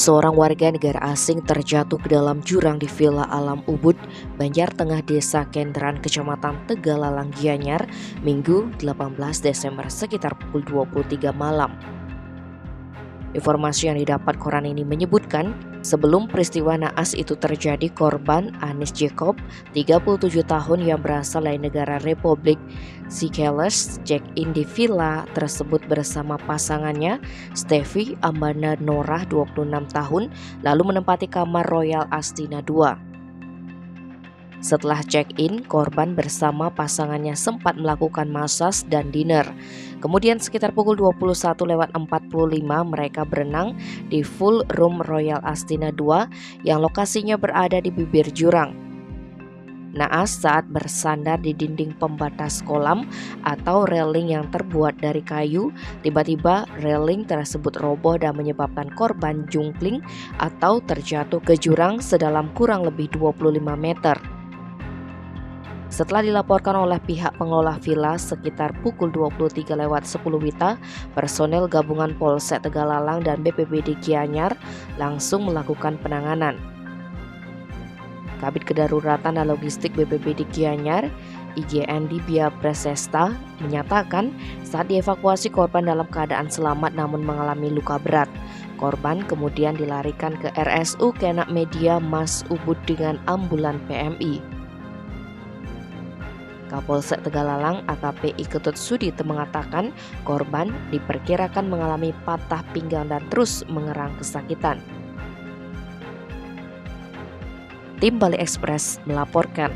Seorang warga negara asing terjatuh ke dalam jurang di Villa Alam Ubud, Banjar Tengah, Desa Kenderan, Kecamatan Tegalalang, Gianyar, Minggu 18 Desember sekitar pukul 23 malam. Informasi yang didapat koran ini menyebutkan, sebelum peristiwa naas itu terjadi, korban Anis Jacob, 37 tahun yang berasal dari negara Republik Seychelles, check-in di villa tersebut bersama pasangannya, Steffi Ambana Norah, 26 tahun, lalu menempati kamar Royal Astina II. Setelah check-in, korban bersama pasangannya sempat melakukan massage dan dinner. Kemudian sekitar pukul 21.45 mereka berenang di full room Royal Astina II yang lokasinya berada di bibir jurang. Naas saat bersandar di dinding pembatas kolam atau railing yang terbuat dari kayu, tiba-tiba railing tersebut roboh dan menyebabkan korban jungkling atau terjatuh ke jurang sedalam kurang lebih 25 meter. Setelah dilaporkan oleh pihak pengelola villa sekitar pukul 23.10 WITA, personel gabungan Polsek Tegalalang dan BPBD Gianyar langsung melakukan penanganan. Kabid Kedaruratan dan Logistik BPBD Gianyar, IGND Bia Presesta, menyatakan saat dievakuasi korban dalam keadaan selamat namun mengalami luka berat. Korban kemudian dilarikan ke RSU Kenak Media Mas Ubud dengan ambulan PMI. Kapolsek Tegalalang AKP Iketut Sudite mengatakan korban diperkirakan mengalami patah pinggang dan terus mengerang kesakitan. Tim Bali Express melaporkan.